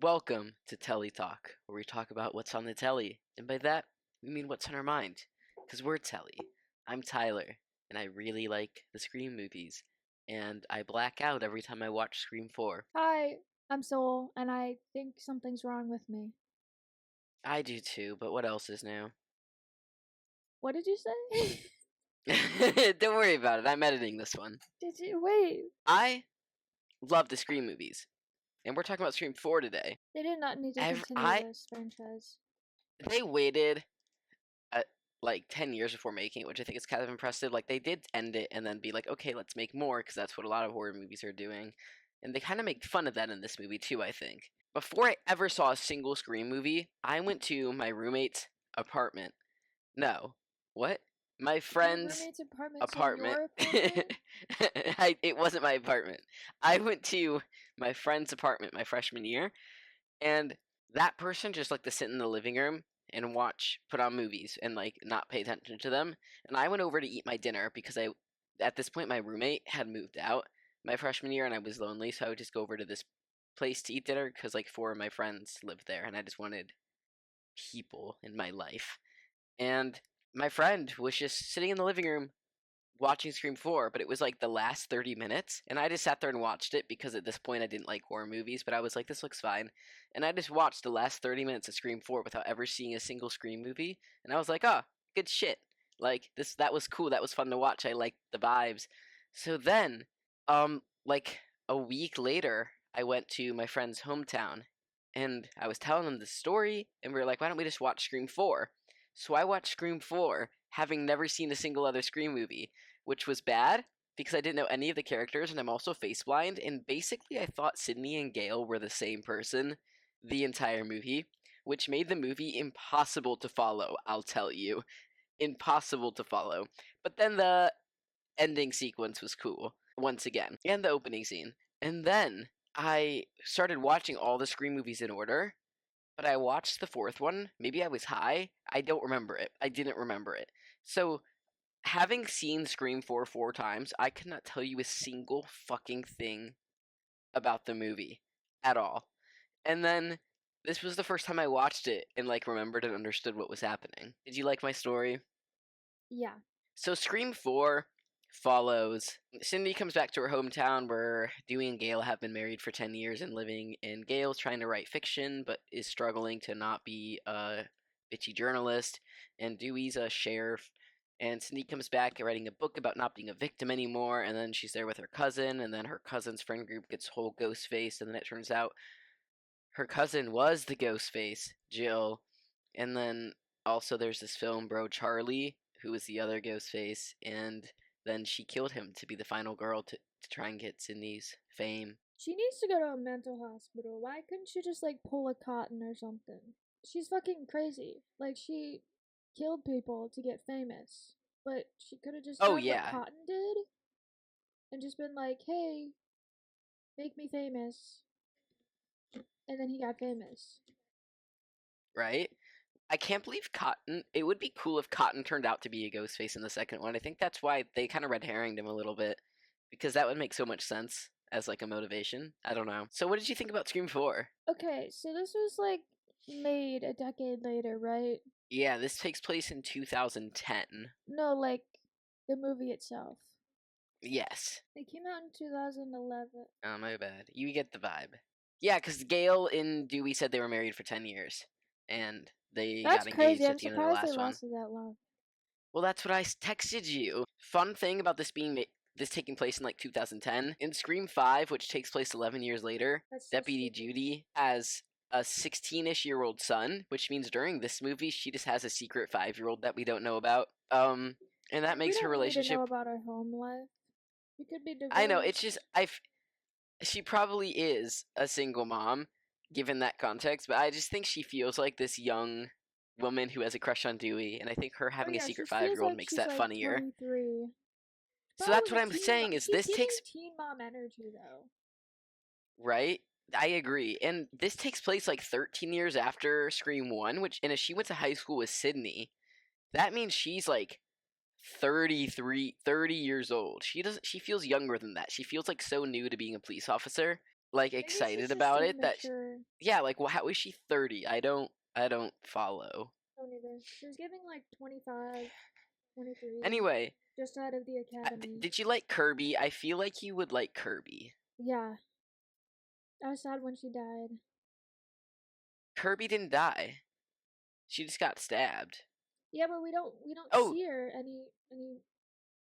Welcome to Telly Talk, where we talk about what's on the telly. And by that, we mean what's on our mind. Because we're Telly. I'm Tyler, and I really like the Scream movies. And I black out every time I watch Scream 4. Hi, I'm Soul, and I think something's wrong with me. I do too, but what else is new? What did you say? Don't worry about it, I'm editing this one. Did you wait? I love the Scream movies. And we're talking about Scream 4 today. They did not need to Ev- continue I this franchise. They waited like 10 years before making it, which I think is kind of impressive. Like, they did end it and then be like, okay, let's make more, because that's what a lot of horror movies are doing. And they kind of make fun of that in this movie, too, I think. Before I ever saw a single Scream movie, I went to my roommate's apartment. No. What? My Your friend's roommate's apartment's in apartment. your apartment? It wasn't my apartment. I went to my friend's apartment my freshman year, and that person just liked to sit in the living room and put on movies and like not pay attention to them. And I went over to eat my dinner because at this point, my roommate had moved out my freshman year and I was lonely. So I would just go over to this place to eat dinner because like four of my friends lived there and I just wanted people in my life. And my friend was just sitting in the living room watching Scream 4, but it was like the last 30 minutes. And I just sat there and watched it because at this point I didn't like horror movies, but I was like, this looks fine. And I just watched the last 30 minutes of Scream 4 without ever seeing a single Scream movie. And I was like, oh, good shit. Like, that was cool. That was fun to watch. I liked the vibes. So then, like a week later, I went to my friend's hometown and I was telling them the story, and we were like, why don't we just watch Scream 4? So I watched Scream 4, having never seen a single other Scream movie, which was bad because I didn't know any of the characters, and I'm also face blind. And basically, I thought Sydney and Gale were the same person the entire movie, which made the movie impossible to follow, I'll tell you. Impossible to follow. But then the ending sequence was cool, once again, and the opening scene. And then I started watching all the Scream movies in order, but I watched the fourth one. Maybe I was high. I don't remember it. I didn't remember it. So, having seen Scream 4 4 times, I could not tell you a single fucking thing about the movie at all. And then this was the first time I watched it and like remembered and understood what was happening. Did you like my story? Yeah. So Scream 4 follows Cindy comes back to her hometown where Dewey and Gale have been married for 10 years and living, and Gale's trying to write fiction but is struggling to not be a bitchy journalist, and Dewey's a sheriff. And Cindy comes back writing a book about not being a victim anymore, and then she's there with her cousin, and then her cousin's friend group gets whole ghost face, and then it turns out her cousin was the ghost face, Jill. And then also there's this film, Bro Charlie, who was the other ghost face, and then she killed him to be the final girl to try and get Sydney's fame. She needs to go to a mental hospital. Why couldn't she just, like, pull a cotton or something? She's fucking crazy. Like, she killed people to get famous. But she could have just Oh, done what yeah, Cotton did and just been like, hey, make me famous. And then he got famous. right? I can't believe Cotton. It would be cool if Cotton turned out to be a ghost face in the second one. I think that's why they kind of red herringed him a little bit, because that would make so much sense as like a motivation. I don't know. So what did you think about Scream 4? Okay, so this was, like, made a decade later, right? Yeah, this takes place in 2010. No, like, the movie itself. Yes. It came out in 2011. Oh, my bad. You get the vibe. Yeah, because Gail and Dewey said they were married for 10 years. And they That's got crazy. engaged I'm at the end of the surprised they last one. lasted that long. Well, that's what I texted you. Fun thing about this taking place in like 2010. In Scream 5, which takes place 11 years later, That's so Deputy stupid. Judy has a 16-ish-year-old son, which means during this movie she just has a secret 5-year-old that we don't know about. And that We makes her don't need to know relationship. about her home life. You could be I know, it's just divorced. she probably is a single mom, given that context, but I just think she feels like this young woman who has a crush on Dewey, and I think her Oh having a yeah, she secret feels 5-year-old like makes she's that like funnier. 23. So Probably that's what like I'm teen saying mom. is She's this giving takes teen mom energy though. right. I agree, and this takes place like 13 years after Scream 1, and if she went to high school with Sydney, that means she's like 30 years old. She feels younger than that. She feels like so new to being a police officer. like Maybe she's excited just about too it that mature. yeah, like well, how is she 30? I don't follow. Don't either. She was giving like 25, 23, Anyway, just out of the academy. did you like Kirby? I feel like you would like Kirby. Yeah, I was sad when she died. Kirby didn't die. She just got stabbed. Yeah, but we don't Oh, see her any like.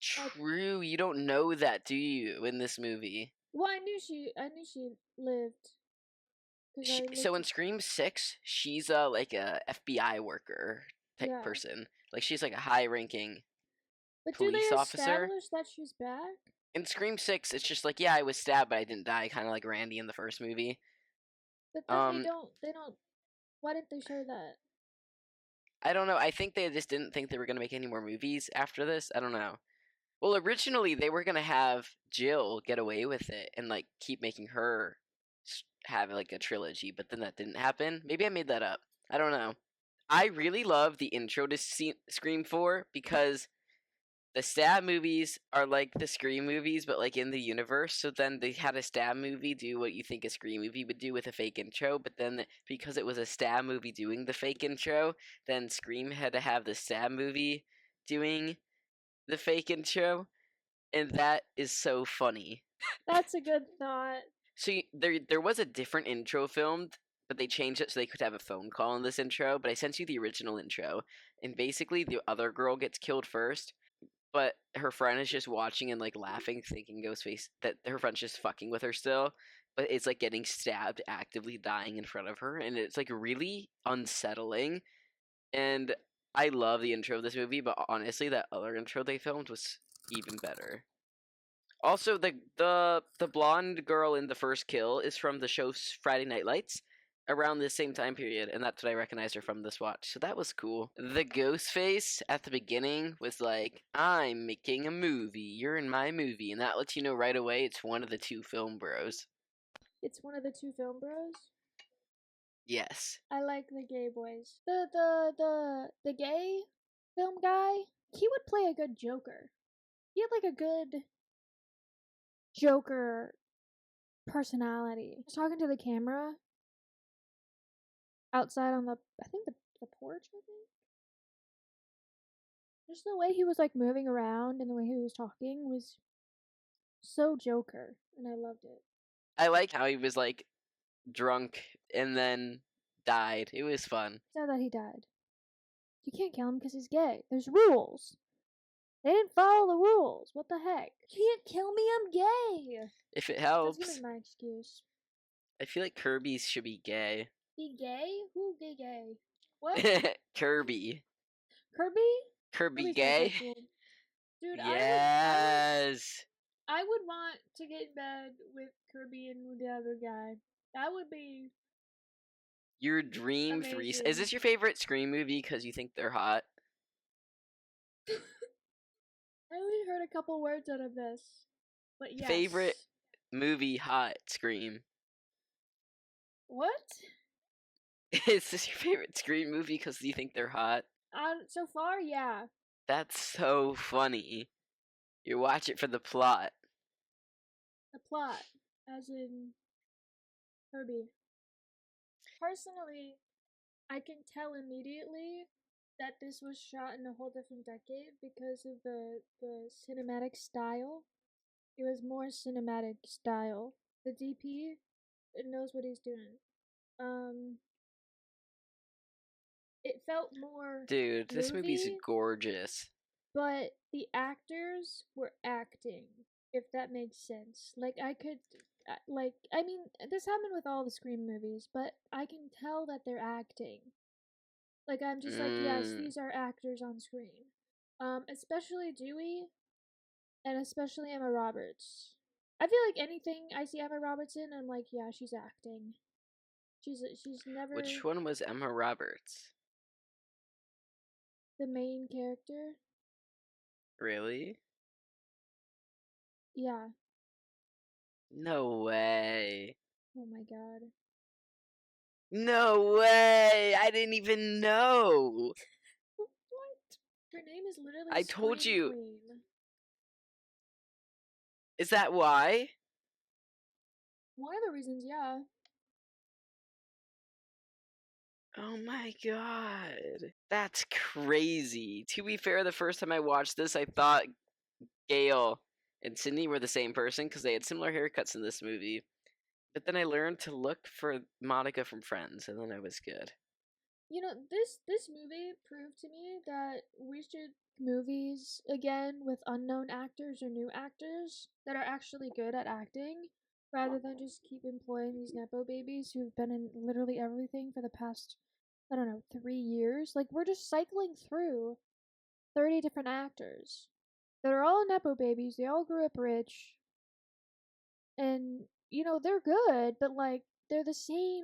true. You don't know that, do you, in this movie? Well, I knew she lived because I So looked. in Scream 6, she's like a FBI worker type Yeah, person. Like she's like a high-ranking but do they police officer. establish that she's back? In Scream 6, it's just like, yeah, I was stabbed, but I didn't die, kind of like Randy in the first movie. But then they Um, don't. They don't. Why didn't they show that? I don't know. I think they just didn't think they were gonna make any more movies after this. I don't know. Well, originally they were gonna have Jill get away with it and like keep making her have like a trilogy, but then that didn't happen. Maybe I made that up. I don't know. I really love the intro to Scream 4 because the stab movies are like the Scream movies, but like in the universe. So then they had a stab movie do what you think a Scream movie would do with a fake intro, but then because it was a stab movie doing the fake intro, then Scream had to have the stab movie doing the fake intro, and that is so funny. That's a good thought. So there was a different intro filmed, but they changed it so they could have a phone call in this intro. But I sent you the original intro, and basically the other girl gets killed first, but her friend is just watching and like laughing, thinking Ghostface that her friend's just fucking with her still. But it's like getting stabbed, actively dying in front of her, and it's like really unsettling. And I love the intro of this movie, but honestly, that other intro they filmed was even better. Also, the blonde girl in the first kill is from the show Friday Night Lights, around the same time period, and that's what I recognized her from this watch. So that was cool. The ghost face at the beginning was like, "I'm making a movie. You're in my movie," and that lets you know right away it's one of the two film bros. It's one of the two film bros. Yes. I like the gay boys. The gay film guy. He would play a good Joker. He had like a good Joker personality. He's talking to the camera outside on the I think the porch, I think. Just the way he was like moving around and the way he was talking was so Joker, and I loved it. I like how he was like drunk and then died. It was fun. Sad that he died. You can't kill him because he's gay. There's rules. They didn't follow the rules. What the heck? You can't kill me. I'm gay. If it That's gonna helps. be my excuse. I feel like Kirby's should be gay. Be gay? Who gay? What? Kirby. Kirby? Kirby Kirby's gay? bisexual. Dude, Yes. I would want to get in bed with Kirby and the other guy. That would be Your dream three. Is amazing. this your favorite Scream movie because you think they're hot? I only heard a couple words out of this, but yes. Favorite movie hot Scream. What? Is this your favorite Scream movie because you think they're hot? So far, yeah. That's so funny. You watch it for the plot. The plot, as in Kirby. Personally, I can tell immediately that this was shot in a whole different decade because of the cinematic style. It was more cinematic style. The DP, it knows what he's doing. Um, it felt more Dude, this movie's movie, gorgeous. but the actors were acting, if that makes sense. Like I could like I mean, this happened with all the Scream movies, but I can tell that they're acting. Like I'm just like, yes, Mm. these are actors on screen. Especially Dewey and especially Emma Roberts. I feel like anything I see Emma Roberts in, I'm like, yeah, she's acting. She's never Which one was Emma Roberts? the main character. Really? Yeah. No way. Oh my god. No way! I didn't even know! What? Her name is literally I told Scream you. Queen. Is that why? One of the reasons, yeah. Oh my god. That's crazy. To be fair, the first time I watched this, I thought Gail and Sydney were the same person because they had similar haircuts in this movie. But then I learned to look for Monica from Friends, and then I was good. You know, this movie proved to me that we should movies again with unknown actors or new actors that are actually good at acting rather than just keep employing these nepo babies who've been in literally everything for the past, I don't know, 3 years. Like, we're just cycling through 30 different actors that are all nepo babies. They all grew up rich, and you know they're good, but like they're the same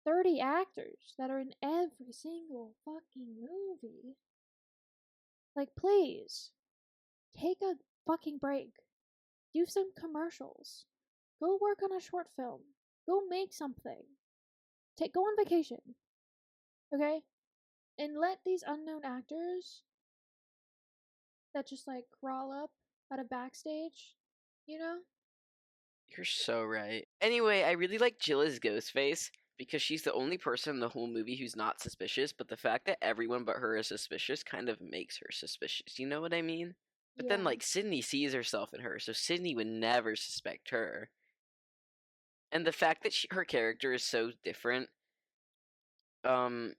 30 actors that are in every single fucking movie. Like, please take a fucking break. Do some commercials. Go work on a short film. Go make something. Go on vacation. Okay? And let these unknown actors that just like crawl up out of backstage, you know? You're so right. Anyway, I really like Jill as Ghostface because she's the only person in the whole movie who's not suspicious, but the fact that everyone but her is suspicious kind of makes her suspicious. You know what I mean? But then, Yeah. like, Sydney sees herself in her, so Sydney would never suspect her. And the fact that her character is so different, um,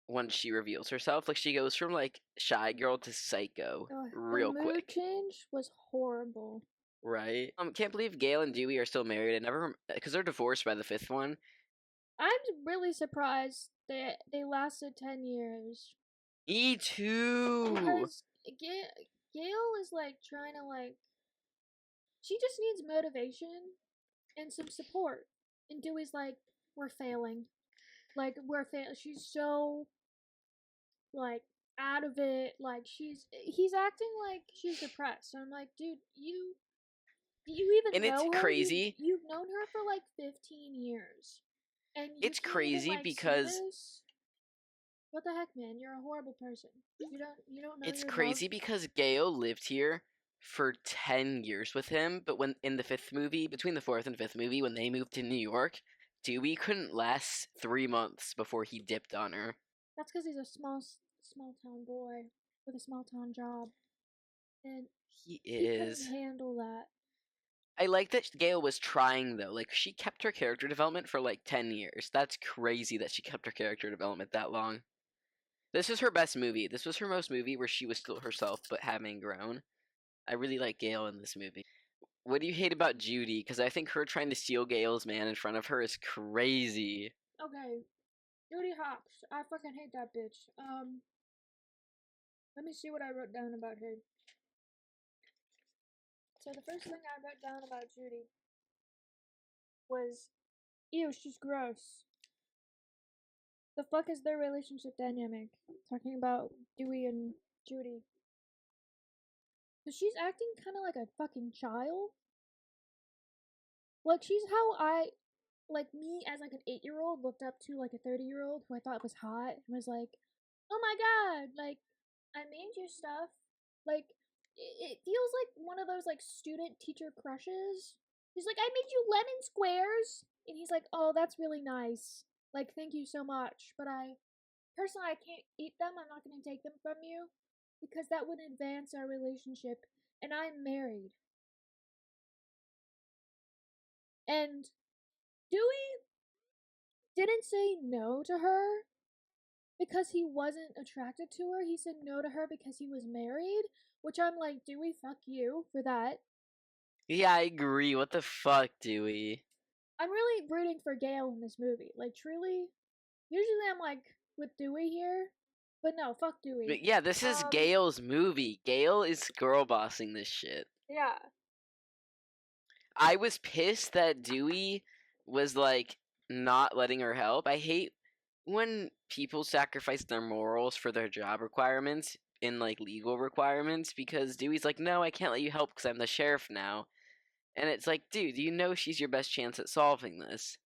once she reveals herself, like, she goes from, like, shy girl to psycho The real mood quick. change was horrible. Right? Can't believe Gail and Dewey are still married. I never, because they're divorced by the fifth one. I'm really surprised that they lasted 10 years. Me too. Because Gail is like trying to like she just needs motivation and some support. And Dewey's like, we're failing. Like we're failing. She's so like out of it. Like he's acting like she's depressed. And I'm like, dude, you do you even And it's know her? crazy. You've known her for like 15 years. And you It's can't even crazy like see because this? What the heck, man? You're a horrible person. You don't know it's your love. crazy because Gail lived here for 10 years with him, but when in the fifth movie, between the fourth and fifth movie, when they moved to New York, Dewey couldn't last 3 months before he dipped on her. That's because he's a small town boy with a small town job, and He he couldn't is. handle that. I like that Gail was trying though. Like she kept her character development for like 10 years. That's crazy that she kept her character development that long. This is her best movie. This was her most movie where she was still herself but having grown. I really like Gail in this movie. What do you hate about Judy? Because I think her trying to steal Gail's man in front of her is crazy. Okay, Judy Hopps. I fucking hate that bitch. Let me see what I wrote down about her. So the first thing I wrote down about Judy was, ew, she's gross. The fuck is their relationship dynamic? Talking about Dewey and Judy. Cause she's acting kind of like a fucking child. Like she's how I like me as like an 8-year old looked up to like a 30-year-old who I thought was hot and was like, oh my god, like I made you stuff. Like it feels like one of those like student teacher crushes. She's like, I made you lemon squares, and he's like, oh, that's really nice. Like, thank you so much, but I personally I can't eat them. I'm not going to take them from you because that would advance our relationship, and I'm married. And Dewey didn't say no to her because he wasn't attracted to her. He said no to her because he was married, which I'm like, Dewey, fuck you for that. Yeah, I agree. What the fuck, Dewey? I'm really rooting for Gail in this movie. Like, truly. Usually I'm like with Dewey here, but no, fuck Dewey. But yeah, this is Gail's movie. Gail is girl bossing this shit. Yeah. I was pissed that Dewey was like not letting her help. I hate when people sacrifice their morals for their job requirements in like legal requirements because Dewey's like, no, I can't let you help because I'm the sheriff now. And it's like, dude, you know she's your best chance at solving this.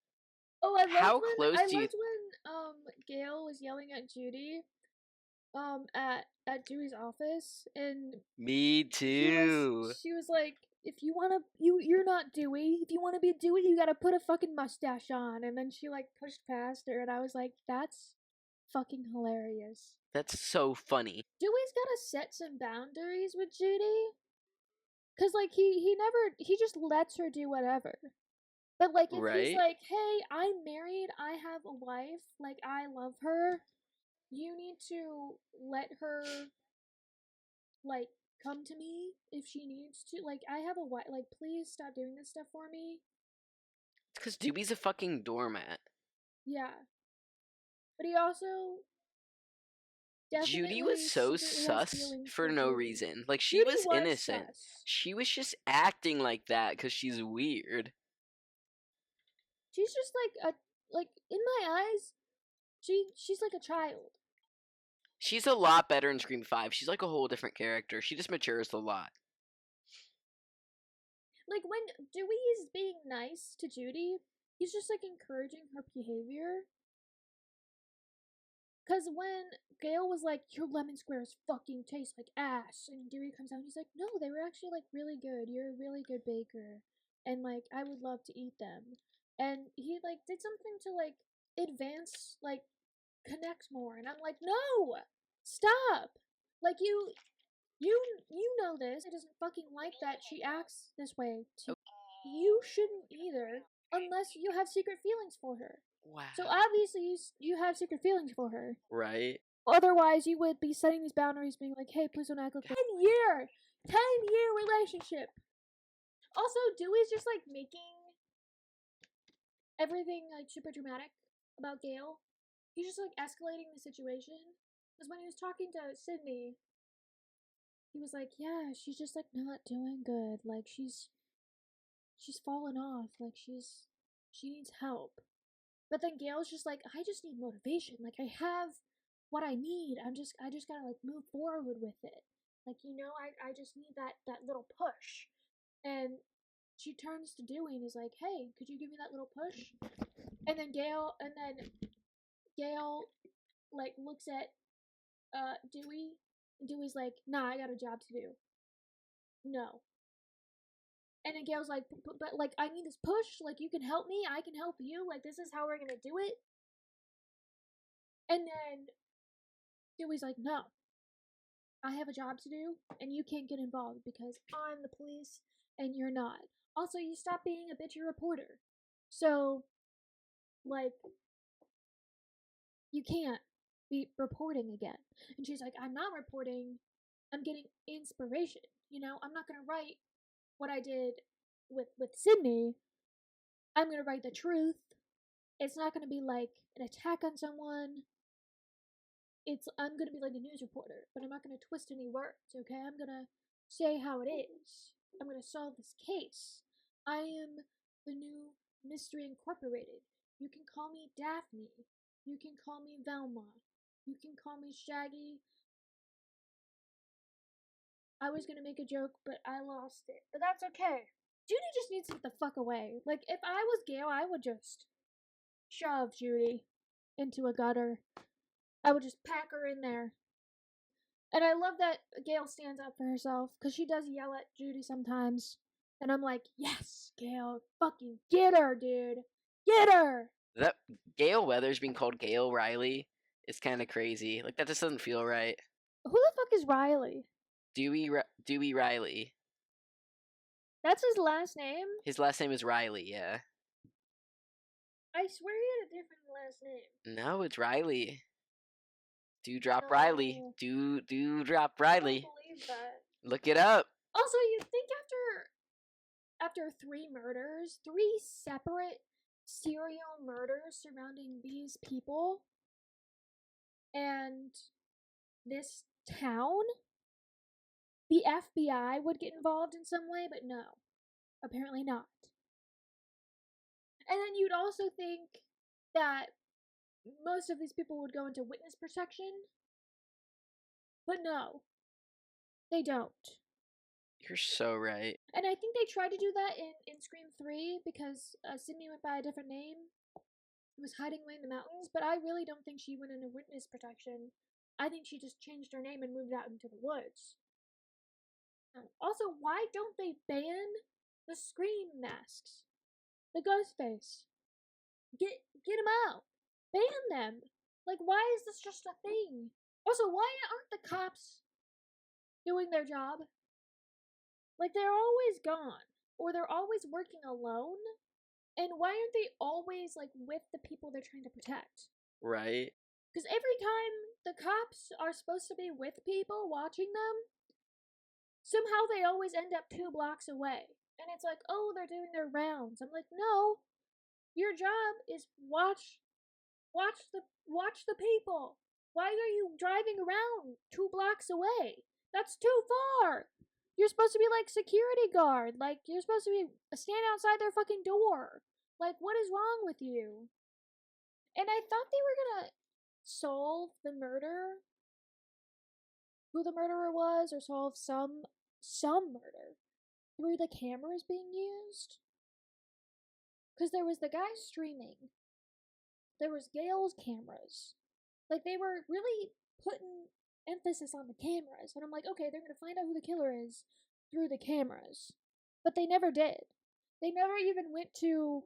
Oh, How close I do you? loved when Gail was yelling at Judy at Dewey's office, and Me too. she was like if you wanna you're not Dewey. If you wanna be Dewey, you gotta put a fucking mustache on. And then she like pushed past her, and I was like, that's fucking hilarious. That's so funny. Dewey's gotta set some boundaries with Judy. Cause like he just lets her do whatever. But like if he's Right? like, hey, I'm married, I have a wife, like I love her, you need to let her like come to me if she needs to. Like I have a wife, like please stop doing this stuff for me. It's because Doobie's a fucking doormat. Yeah. But he also Judy was definitely so has sus feelings for for no Judy. reason. Like, she Judy was was innocent. sus. She was just acting like that because she's weird. She's just like a like in my eyes, she's like a child. She's a lot better in Scream 5. She's like a whole different character. She just matures a lot. Like when Dewey is being nice to Judy, he's just like encouraging her behavior. Cause when Gail was like, "Your lemon squares fucking taste like ass," and Dewey comes out and he's like, "No, they were actually like really good. You're a really good baker, and like I would love to eat them." And he like did something to like advance, like connect more. And I'm like, "No, stop! Like you know this. It doesn't fucking like that she acts this way to you. Shouldn't either, unless you have secret feelings for her. Wow. So obviously you have secret feelings for her. Right? Otherwise, you would be setting these boundaries, being like, "Hey, please don't act like 10-year relationship." Also, Dewey's just like making everything like super dramatic about Gail. He's just like escalating the situation. Because when he was talking to Sydney, he was like, "Yeah, she's just like not doing good. Like she's fallen off. Like she needs help." But then Gail's just like, "I just need motivation. Like I have what I need. I just gotta like move forward with it. Like, I just need that little push." And she turns to Dewey and is like, "Hey, could you give me that little push?" And then Gail like looks at Dewey. And Dewey's like, "Nah, I got a job to do." No. And then Gail's like, but like I need this push. Like you can help me. I can help you. Like this is how we're gonna do it." And then Dewey's like, "No, I have a job to do, and you can't get involved because I'm the police and you're not. Also, you stop being a bitchy reporter. So, like, you can't be reporting again." And she's like, "I'm not reporting. I'm getting inspiration. I'm not gonna write what I did with Sydney. I'm gonna write the truth. It's not gonna be like an attack on someone. I'm gonna be like a news reporter, but I'm not gonna twist any words, okay? I'm gonna say how it is. I'm gonna solve this case. I am the new Mystery Incorporated. You can call me Daphne. You can call me Velma. You can call me Shaggy." I was gonna make a joke, but I lost it. But that's okay. Judy just needs to get the fuck away. Like, if I was Gail, I would just shove Judy into a gutter. I would just pack her in there. And I love that Gail stands up for herself, because she does yell at Judy sometimes. And I'm like, yes, Gail, fucking get her, dude. Get her! That Gail Weathers being called Gail Riley is kind of crazy. Like, that just doesn't feel right. Who the fuck is Riley? Dewey Riley. That's his last name? His last name is Riley, yeah. I swear he had a different last name. No, it's Riley. Do drop No. Riley. Do drop Riley. I don't believe that. Look it up. Also, you think after 3 murders, 3 separate serial murders surrounding these people and this town, the FBI would get involved in some way, but no, apparently not. And then you'd also think that most of these people would go into witness protection, but no, they don't. You're so right. And I think they tried to do that in Scream 3 because Sydney went by a different name. Was hiding away in the mountains, but I really don't think she went into witness protection. I think she just changed her name and moved out into the woods. Also, why don't they ban the scream masks? The ghost face. Get them out. Ban them. Like, why is this just a thing? Also, why aren't the cops doing their job? Like, they're always gone, or they're always working alone. And why aren't they always like with the people they're trying to protect? Right. Because every time the cops are supposed to be with people watching them, somehow they always end up 2 blocks away. And it's like, oh, they're doing their rounds. I'm like, no, your job is watch the people. Why are you driving around 2 blocks away? That's too far. You're supposed to be like security guard. Like you're supposed to be stand outside their fucking door. Like what is wrong with you? And I thought they were gonna solve the murder, who the murderer was, or solve some murder through the cameras being used. Because there was the guy streaming. There was Gail's cameras. Like they were really putting emphasis on the cameras. And I'm like, okay, they're gonna find out who the killer is through the cameras. But they never did. They never even went to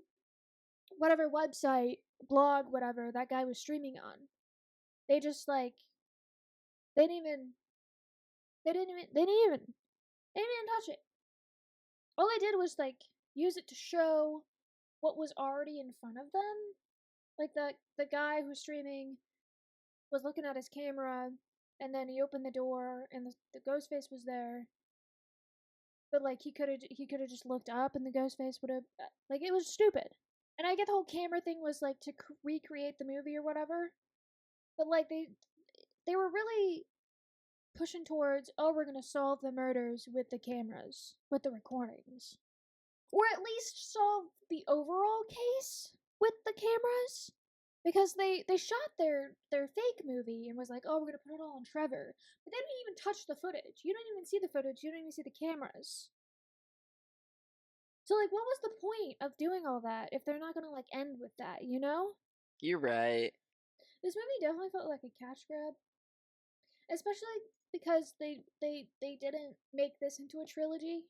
whatever website, blog, whatever that guy was streaming on. They just like they didn't even they didn't even they didn't even they didn't even touch it. All they did was like use it to show what was already in front of them. Like the guy who's streaming was looking at his camera, and then he opened the door, and the ghost face was there. But like he could have just looked up, and the ghost face would have like it was stupid. And I get the whole camera thing was like to recreate the movie or whatever, but like they were really pushing towards, oh, we're gonna solve the murders with the cameras, with the recordings, or at least solve the overall case with the cameras. Because they shot their fake movie and was like, oh, we're gonna put it all on Trevor, but they didn't even touch the footage. You don't even see the footage. You don't even see the cameras. So like, what was the point of doing all that if they're not gonna like end with that? You know? You're right. This movie definitely felt like a cash grab, especially because they didn't make this into a trilogy.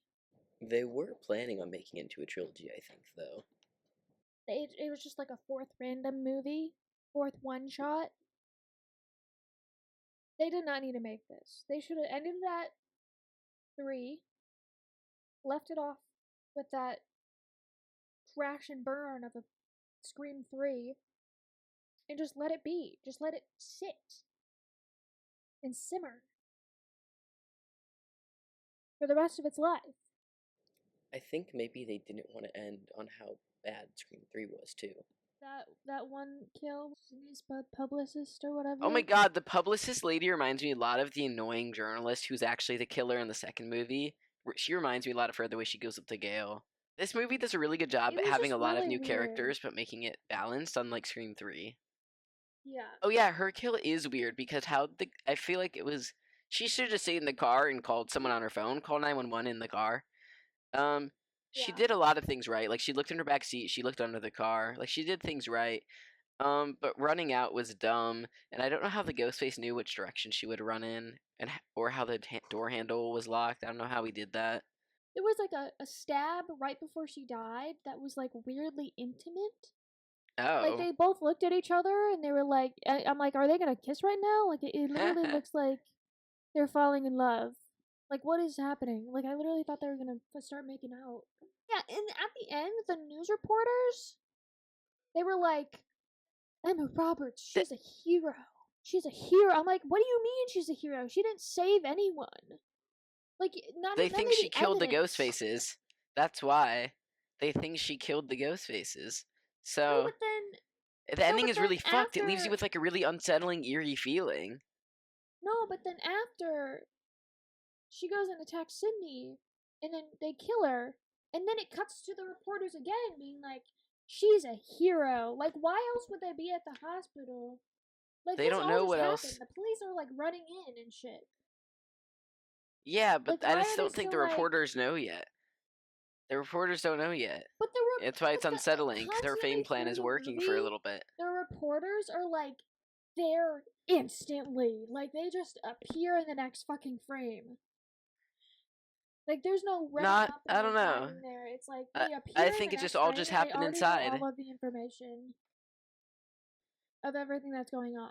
They were planning on making it into a trilogy, I think, though. It was just like a fourth random movie, fourth one shot. They did not need to make this. They should have ended it at 3, left it off with that crash and burn of a Scream 3, and just let it be. Just let it sit and simmer for the rest of its life. I think maybe they didn't want to end on how bad Scream 3 was, too. That one kill, his publicist or whatever. Oh my god, the publicist lady reminds me a lot of the annoying journalist who's actually the killer in the second movie. She reminds me a lot of her the way she goes up to Gale. This movie does a really good job It at was having a just lot of really new weird. characters, but making it balanced, unlike Scream 3. Yeah. Oh yeah, her kill is weird because I feel like it was she should have just stayed in the car and called someone on her phone, call 911 in the car. She Yeah. did a lot of things right. Like she looked in her back seat, she looked under the car. Like she did things right. But running out was dumb, and I don't know how the Ghostface knew which direction she would run in, or how the door handle was locked. I don't know how he did that. There was like a stab right before she died that was like weirdly intimate. Like Oh. they both looked at each other and they were like, I'm like, are they gonna kiss right now? Like it literally looks like they're falling in love. Like what is happening? Like I literally thought they were gonna start making out. Yeah, and at the end, the news reporters, they were like, Emma Roberts, she's a hero. She's a hero. I'm like, what do you mean she's a hero? She didn't save anyone. Like not They none think of she the killed the evidence. Ghostfaces. That's why. They think she killed the Ghostfaces. No, So but then the no, ending but is then really fucked. It leaves you after with like a really unsettling, eerie feeling. no, but then after she goes and attacks Sydney, and then they kill her, and then it cuts to the reporters again, being like, "She's a hero." Like, why else would they be at the hospital? Like, They this don't all know just what happened. else. The police are like running in and shit. Yeah, but Like, I why just are they don't think the still like? reporters know yet. The reporters don't know yet. But It's why it's but unsettling, because their constantly fame plan through is the working for a movie, little bit. the reporters are like there instantly. Like they just appear in the next fucking frame. Like, there's no running Not, up and I don't like know. hiding there. It's like I, they I appear in the think it just next all frame just and they happened already know inside. all of the information of everything that's going on.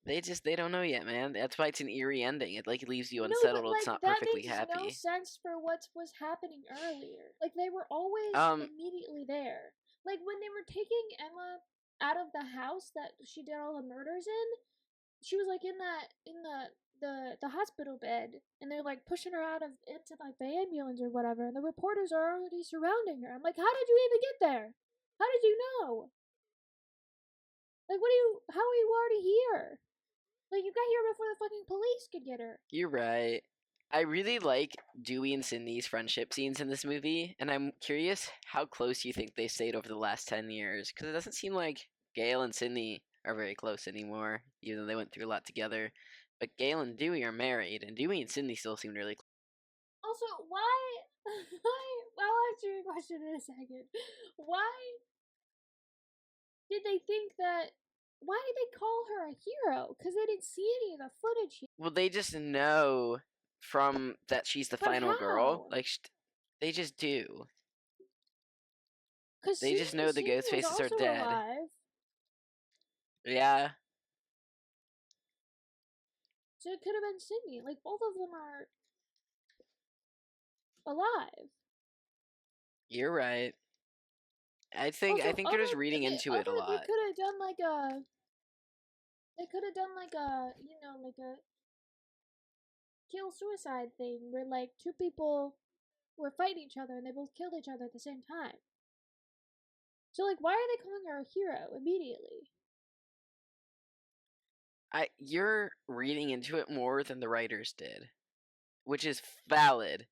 They don't know yet, man. That's why it's an eerie ending. It like leaves you No, but unsettled. It's like not that perfectly makes no happy. sense for what was happening earlier. Like they were always Um, immediately there. Like when they were taking Emma out of the house that she did all the murders in, she was like in the hospital bed, and they're like pushing her out of into like the ambulance or whatever, and the reporters are already surrounding her. I'm like, how did you even get there? How did you know? Like, what do you? How are you already here? Like, you got here before the fucking police could get her. you're right. I really like Dewey and Sydney's friendship scenes in this movie, and I'm curious how close you think they stayed over the last 10 years, because it doesn't seem like Gail and Sydney are very close anymore, even though they went through a lot together. But Gail and Dewey are married, and Dewey and Sydney still seem really close. Also, why? Why? I'll answer your question in a second. Why did they think that? Why did they call her a hero? Because they didn't see any of the footage. Well, they just know from that she's the But final girl. how? Like, they just do. Because They just know the Sydney ghost was faces are also dead. alive. Yeah, So it could have been Sydney. Like, both of them are alive. you're right. I Also, think they're just reading into it a they lot. could have done like a. They could have done like a, like a kill suicide thing where like two people were fighting each other and they both killed each other at the same time. So like, why are they calling her a hero immediately? You're reading into it more than the writers did, which is valid.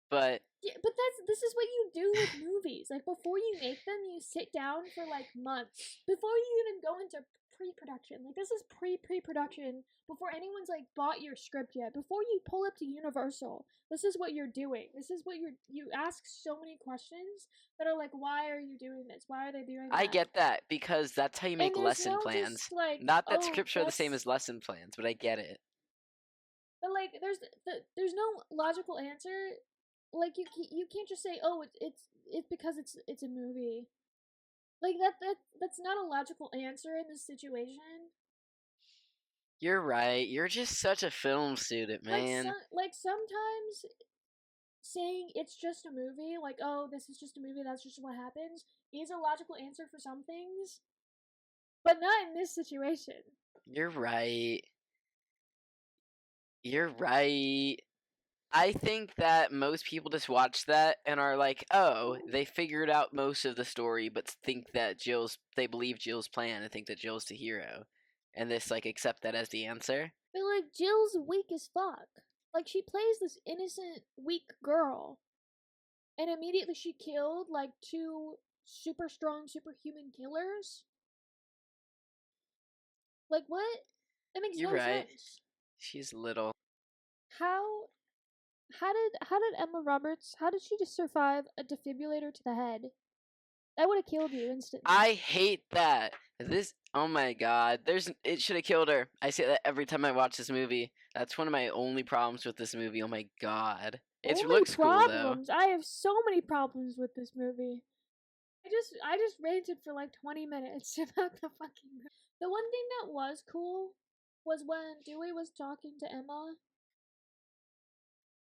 But Yeah, but this is what you do with movies. Like before you make them, you sit down for like months before you even go into pre-production. Like this is pre-production before anyone's like bought your script yet. Before you pull up to Universal, this is what you're doing. This is what you ask so many questions that are like, why are you doing this? Why are they doing I that? get that because that's how you And make there's lesson no just plans. like, Not that oh, scripts are the same that's as lesson plans, but I get it. but like there's no logical answer. Like you can't just say, oh, it's because it's a movie. Like that's not a logical answer in this situation. You're right. You're just such a film student, man. Like sometimes saying it's just a movie, like oh this is just a movie, that's just what happens, is a logical answer for some things, but not in this situation. You're right. You're right. I think that most people just watch that and are like, "Oh, they figured out most of the story, but think that they believe Jill's plan and think that Jill's the hero." And this like accept that as the answer. But like Jill's weak as fuck. Like she plays this innocent, weak girl, and immediately she killed like two super strong, superhuman killers. Like what? That makes You're no right. sense. She's little. How how did Emma Roberts, how did she just survive a defibrillator to the head? That would have killed you instantly. I hate that. This oh my god. It should have killed her. I say that every time I watch this movie. That's one of my only problems with this movie. Oh my god. It Only looks cool though. problems. I have so many problems with this movie. I just ranted for like 20 minutes about the fucking movie. The one thing that was cool was when Dewey was talking to Emma,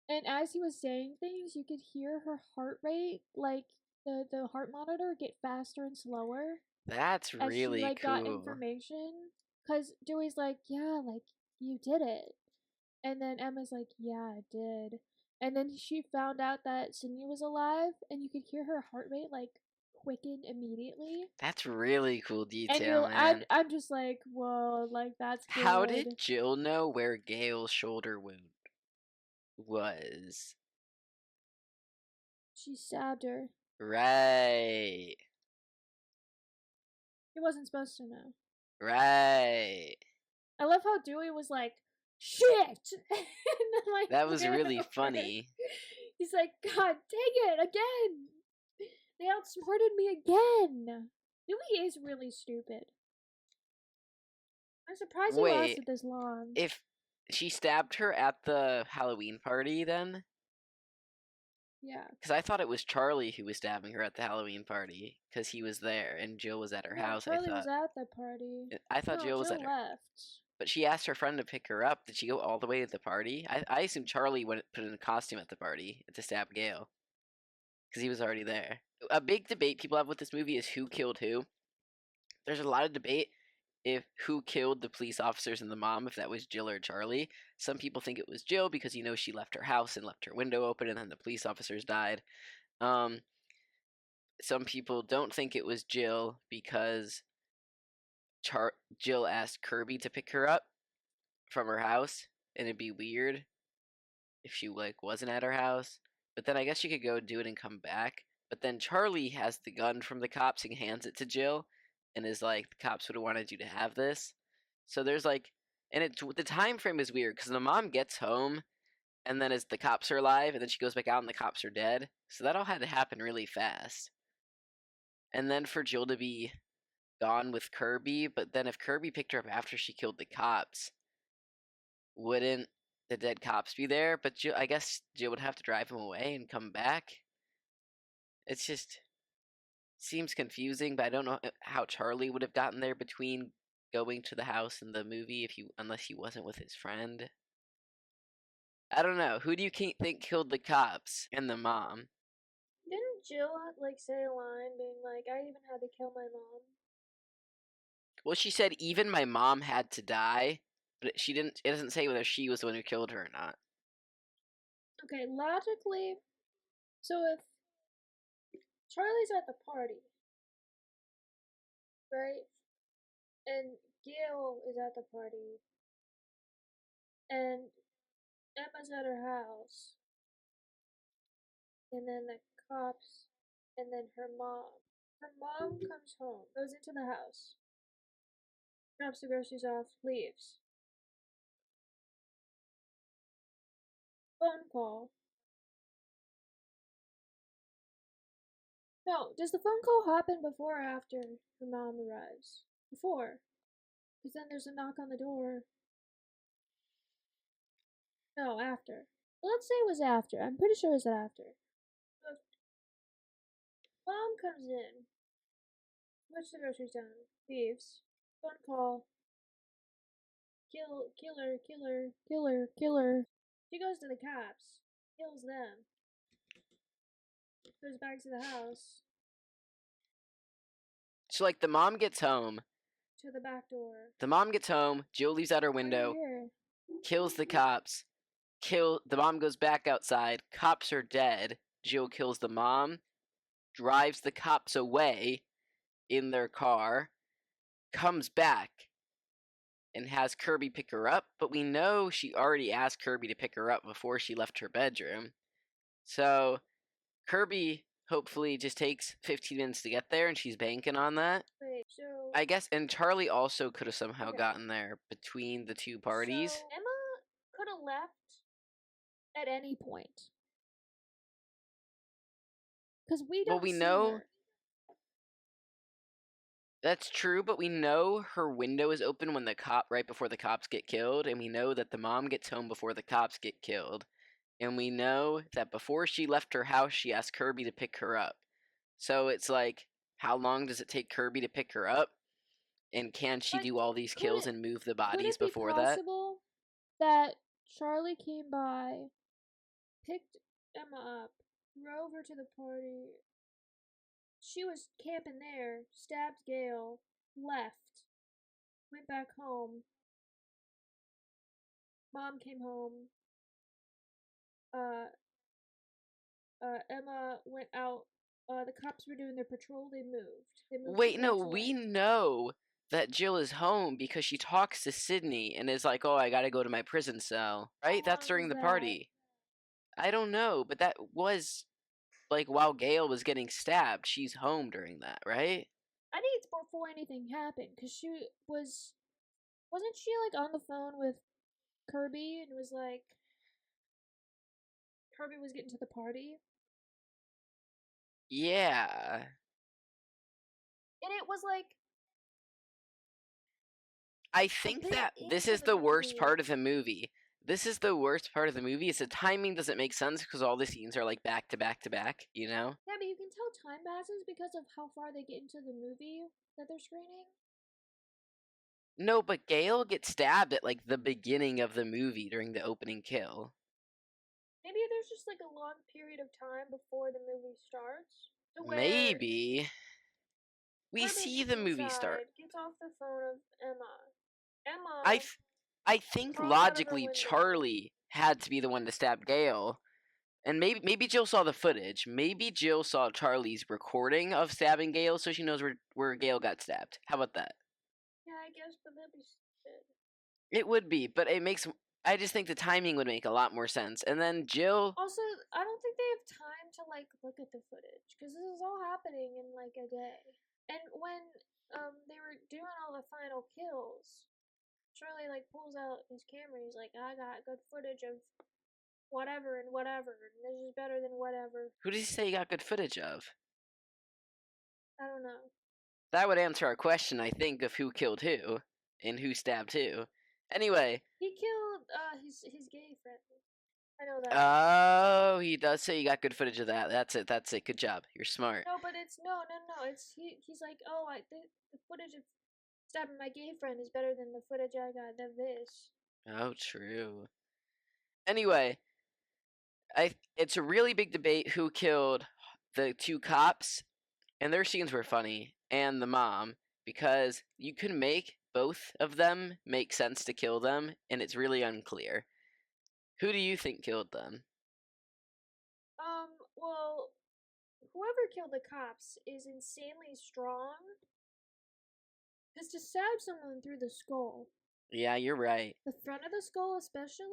and as he was saying things, you could hear her heart rate, like the heart monitor, get faster and slower That's as she really like got cool. information. Cause Dewey's like, yeah, like you did it, and then Emma's like, yeah, I did. And then she found out that Sydney was alive, and you could hear her heart rate like quicken immediately. That's really cool And detail, man. I'm just like, whoa, like that's How did good. Jill know where Gail's shoulder wound was? She stabbed her. Right. He wasn't supposed to know. Right. I love how Dewey was like, shit! and then like That was ran really over. funny. He's like, God dang it, again! They outsmarted me again! Dewey is really stupid. I'm surprised he Wait, lasted this long. if She stabbed her at the Halloween party then? Yeah. Because I thought it was Charlie who was stabbing her at the Halloween party because he was there and Jill was at her No, house. Charlie was at the party. I thought No, Jill was Jill at her. left. But she asked her friend to pick her up. Did she go all the way to the party? I assume Charlie went put in a costume at the party to stab Gail because he was already there. A big debate people have with this movie is who killed who. There's a lot of debate if who killed the police officers and the mom, if that was Jill or Charlie. Some people think it was Jill because she left her house and left her window open, and then the police officers died. Um, some people don't think it was Jill because Jill asked Kirby to pick her up from her house, and it'd be weird if she wasn't at her house. But then I guess she could go do it and come back. But then Charlie has the gun from the cops and hands it to Jill, and is like, the cops would have wanted you to have this. So there's and the time frame is weird because the mom gets home, and then as the cops are alive, and then she goes back out and the cops are dead. So that all had to happen really fast. And then for Jill to be gone with Kirby, but then if Kirby picked her up after she killed the cops, wouldn't the dead cops be there? But I guess Jill would have to drive him away and come back. It's just seems confusing, but I don't know how Charlie would have gotten there between going to the house and the movie unless he wasn't with his friend. I don't know. Who do you think killed the cops and the mom? Didn't Jill say a line being like, "I even had to kill my mom"? Well, she said even my mom had to die, but she didn't. It doesn't say whether she was the one who killed her or not. Okay, logically, so if Charlie's at the party, right, and Gail is at the party, and Emma's at her house, and then the cops, and then her mom. Her mom comes home, goes into the house, drops the groceries off, leaves. Phone call. No, does the phone call happen before or after her mom arrives? Before. Because then there's a knock on the door. No, after. Well, let's say it was after. I'm pretty sure it was after. So mom comes in, puts the groceries down, leaves, phone call, killer, killer, killer, killer. She goes to the cops, kills them, goes back to the house, So the mom gets home. to the back door. The mom gets home. Jill leaves out her window, kills the cops. The mom goes back outside. Cops are dead. Jill kills the mom, drives the cops away in their car, comes back, and has Kirby pick her up. But we know she already asked Kirby to pick her up before she left her bedroom. So Kirby hopefully just takes 15 minutes to get there, and she's banking on that. Wait, so I guess, and Charlie also could have somehow gotten there between the two parties. So Emma could have left at any point. Because we don't we see know her. that's true, but we know her window is open when right before the cops get killed, and we know that the mom gets home before the cops get killed. And we know that before she left her house, she asked Kirby to pick her up. So it's how long does it take Kirby to pick her up? And can she do all these kills and move the bodies before that? Could it be possible that Charlie came by, picked Emma up, drove her to the party, she was camping there, stabbed Gail, left, went back home, mom came home, Emma went out, the cops were doing their patrol, they moved Wait, no, we know that Jill is home because she talks to Sydney and is like, oh, I gotta go to my prison cell. Right? That's during the party. I don't know, but that was while Gail was getting stabbed. She's home during that, right? I think it's before anything happened because she wasn't she on the phone with Kirby and was like Kirby was getting to the party? Yeah. And it was I think that this is the worst part of the movie. This is the worst part of the movie. Is the timing doesn't make sense because all the scenes are like back to back to back. You know? Yeah, but you can tell time passes because of how far they get into the movie that they're screening. No, but Gale gets stabbed at like the beginning of the movie during the opening kill. Maybe there's just like a long period of time before the movie starts to where Maybe we Herbert see gets the movie start. inside, gets off the phone of Emma. I Emma th- I think crawls out of her logically window. Charlie had to be the one to stab Gale. And maybe Jill saw the footage. Maybe Jill saw Charlie's recording of stabbing Gale, so she knows where Gale got stabbed. How about that? Yeah, I guess, but that'd be stupid. It would be, but it makes. I just think the timing would make a lot more sense. And then Jill. Also, I don't think they have time to like look at the footage because this is all happening in like a day. And when they were doing all the final kills, Charlie like pulls out his camera. He's like, I got good footage of whatever and whatever, and this is better than whatever. Who does he say he got good footage of? I don't know. That would answer our question, I think, of who killed who and who stabbed who. Anyway, He killed his gay friend. I know that. oh, he does say he got good footage of that. That's it. That's it. Good job. You're smart. No, but it's no. It's he's like, oh, the footage of stabbing my gay friend is better than the footage I got of this. Oh, true. Anyway, it's a really big debate who killed the two cops, and their scenes were funny, and the mom, because you can make both of them make sense to kill them, and it's really unclear. Who do you think killed them? Well, whoever killed the cops is insanely strong. Because to stab someone through the skull, Yeah, you're right. the front of the skull especially,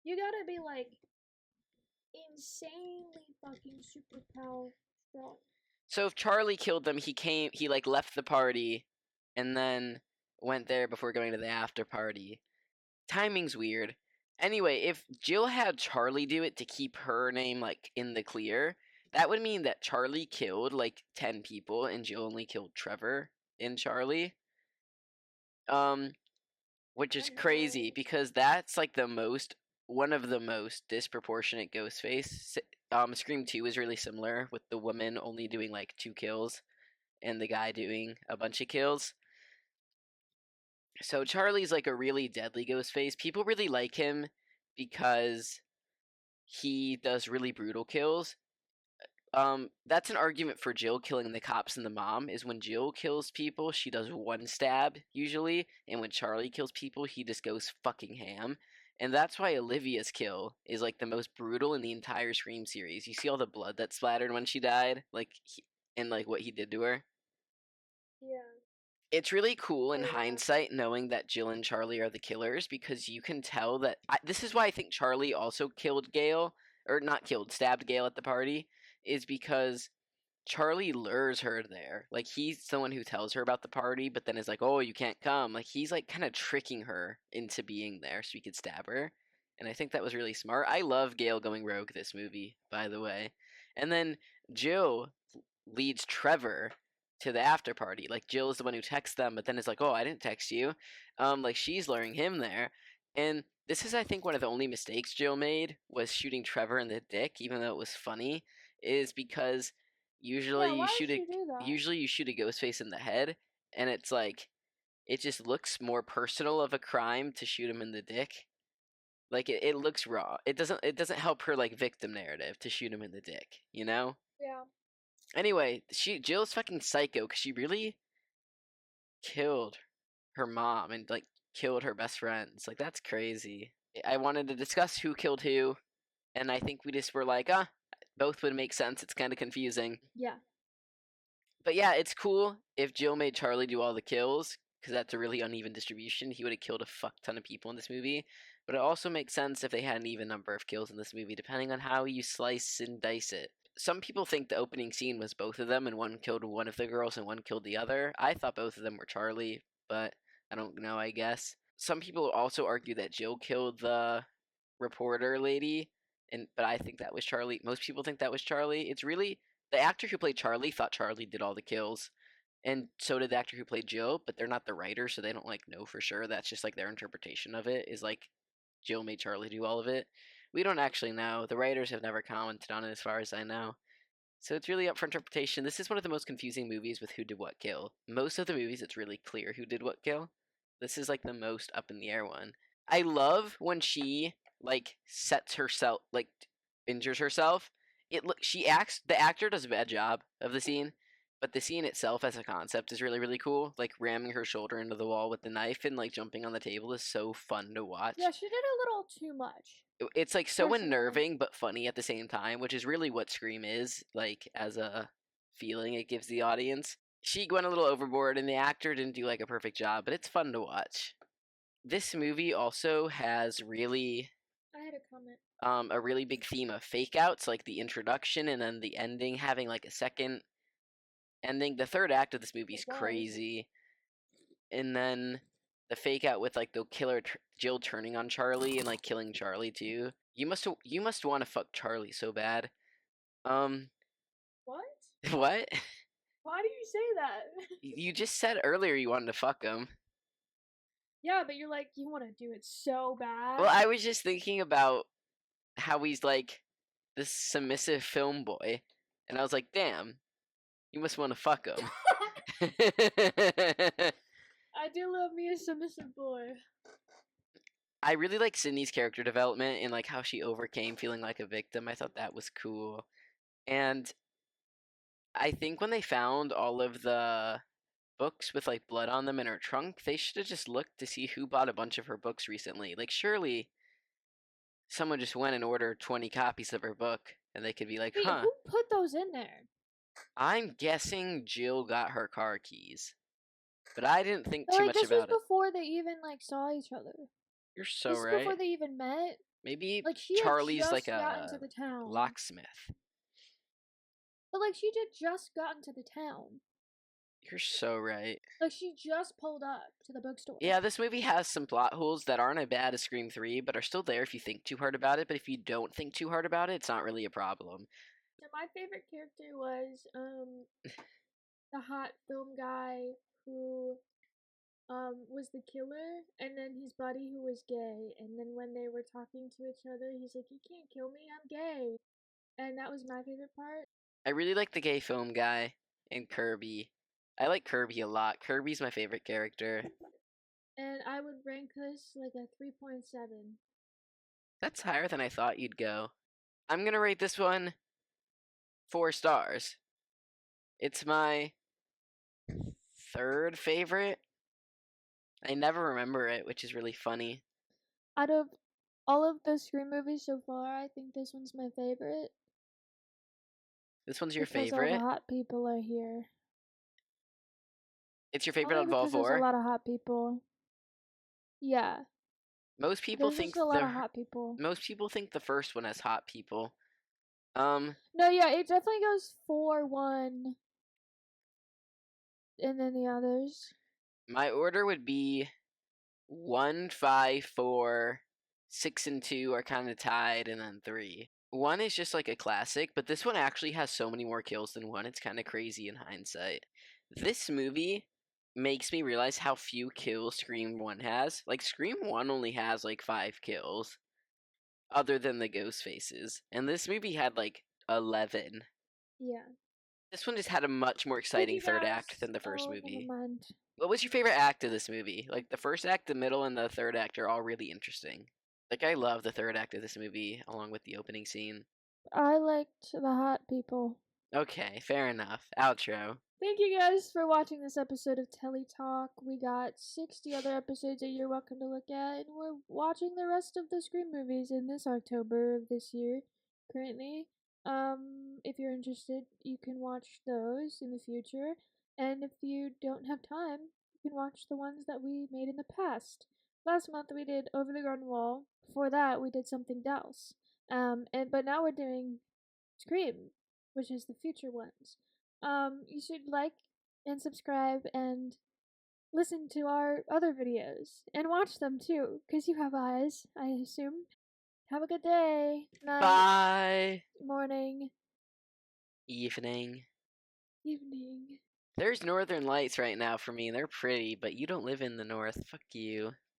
you gotta be like insanely fucking superpower strong. So if Charlie killed them, he like left the party and then went there before going to the after party. Timing's weird. Anyway, if Jill had Charlie do it to keep her name like in the clear, that would mean that Charlie killed like 10 people and Jill only killed Trevor and Charlie. Um which is I know. crazy because that's like one of the most disproportionate Ghostface. Scream 2 is really similar with the woman only doing like 2 kills and the guy doing a bunch of kills. So Charlie's like a really deadly Ghostface. People really like him because he does really brutal kills. That's an argument for Jill killing the cops and the mom. Is when Jill kills people, she does one stab usually, and when Charlie kills people, he just goes fucking ham. And that's why Olivia's kill is like the most brutal in the entire Scream series. You see all the blood that splattered when she died, and like what he did to her. Yeah. It's really cool in Oh yeah. hindsight knowing that Jill and Charlie are the killers because you can tell that. This is why I think Charlie also killed Gail, or not killed, stabbed Gail at the party, is because Charlie lures her there. Like, he's the one who tells her about the party, but then is like, oh, you can't come. Like, he's like kind of tricking her into being there so he could stab her. And I think that was really smart. I love Gail going rogue this movie, by the way. And then Jill leads Trevor to the after party. Like, Jill is the one who texts them, but then is like, oh, I didn't text you. Like, she's luring him there. And this is, I think, one of the only mistakes Jill made was shooting Trevor in the dick, even though it was funny, is because Yeah, why did she do that? usually you shoot a ghost face in the head, and it's like it just looks more personal of a crime to shoot him in the dick. Like it looks raw. It doesn't help her like victim narrative to shoot him in the dick, you know? Yeah. Anyway, Jill's fucking psycho because she really killed her mom and like killed her best friends. Like that's crazy. I wanted to discuss who killed who, and I think we just were like, both would make sense. It's kind of confusing. Yeah. But yeah, it's cool if Jill made Charlie do all the kills because that's a really uneven distribution. He would have killed a fuck ton of people in this movie. But it also makes sense if they had an even number of kills in this movie, depending on how you slice and dice it. Some people think the opening scene was both of them, and one killed one of the girls and one killed the other. I thought both of them were Charlie, but I don't know, I guess. Some people also argue that Jill killed the reporter lady, but I think that was Charlie. Most people think that was Charlie. It's really the actor who played Charlie thought Charlie did all the kills, and so did the actor who played Jill. But they're not the writer, so they don't like know for sure. That's just like their interpretation of it is like Jill made Charlie do all of it. We don't actually know. The writers have never commented on it as far as I know. So it's really up for interpretation. This is one of the most confusing movies with who did what kill. Most of the movies, it's really clear who did what kill. This is like the most up in the air one. I love when she like sets herself, like injures herself. She acts. The actor does a bad job of the scene, but the scene itself as a concept is really really cool. Like ramming her shoulder into the wall with the knife and like jumping on the table is so fun to watch. Yeah, she did a little too much. It's like so Personally. unnerving but funny at the same time, which is really what Scream is, like as a feeling it gives the audience. She went a little overboard and the actor didn't do like a perfect job, but it's fun to watch. This movie also has really I had a comment. a really big theme of fake outs, like the introduction and then the ending having like a second ending. The third act of this movie is crazy. And then the fake out with like the killer Jill turning on Charlie and like killing Charlie too. You must want to fuck Charlie so bad. What? What? Why do you say that? You just said earlier you wanted to fuck him. Yeah, but you're like, you want to do it so bad. Well, I was just thinking about how he's like this submissive film boy, and I was like, damn, you must want to fuck him. I do love me a submissive boy. I really like Sydney's character development and like how she overcame feeling like a victim. I thought that was cool. And I think when they found all of the books with like blood on them in her trunk, they should have just looked to see who bought a bunch of her books recently. Like surely someone just went and ordered 20 copies of her book and they could be like, Wait, "Huh, who put those in there? I'm guessing Jill got her car keys." But I didn't think But, too like, much this was about it. before they even like saw each other. You're so This is right. before they even met. Maybe Like she Charlie's had like just gotten to a the town. locksmith. But like she did just gotten to the town. You're so right. Like she just pulled up to the bookstore. Yeah, this movie has some plot holes that aren't as bad as Scream 3, but are still there if you think too hard about it. But if you don't think too hard about it, it's not really a problem. So my favorite character was the hot film guy who was the killer, and then his buddy who was gay, and then when they were talking to each other, he's like, "You can't kill me, I'm gay," and that was my favorite part. I really like the gay film guy and Kirby. I like Kirby a lot. Kirby's my favorite character. And I would rank this like a 3.7. That's higher than I thought you'd go. I'm gonna rate this one 4 stars. It's my third favorite. I never remember it, which is really funny. Out of all of the Scream movies so far, I think this one's my favorite. This one's your because favorite? all the hot people are here. It's your favorite Only out of all because there's four? a lot of hot people. Yeah. Most people There's think just a lot of hot people. most people think the first one has hot people. No, yeah, it definitely goes 4-1. And then the others. My order would be 1, 5, 4, 6, and 2 are kind of tied, and then 3. 1 is just like a classic, but this one actually has so many more kills than 1. It's kind of crazy in hindsight. This movie makes me realize how few kills Scream 1 has. Like, Scream 1 only has like 5 kills, other than the ghost faces. And this movie had like 11. Yeah. This one just had a much more exciting third act than the first movie. Never mind. What was your favorite act of this movie? Like, the first act, the middle, and the third act are all really interesting. Like, I love the third act of this movie, along with the opening scene. I liked the hot people. Okay, fair enough. Outro. Thank you guys for watching this episode of Telly Talk. We got 60 other episodes that you're welcome to look at, and we're watching the rest of the Scream movies in this October of this year, currently. If you're interested, you can watch those in the future, and if you don't have time, you can watch the ones that we made in the past. Last month we did Over the Garden Wall. Before that, we did something else. But now we're doing Scream, which is the future ones. You should like and subscribe and listen to our other videos and watch them too, because you have eyes, I assume. Have a good day, night, Bye. morning, Evening. evening. There's northern lights right now for me, and they're pretty, but you don't live in the north. Fuck you.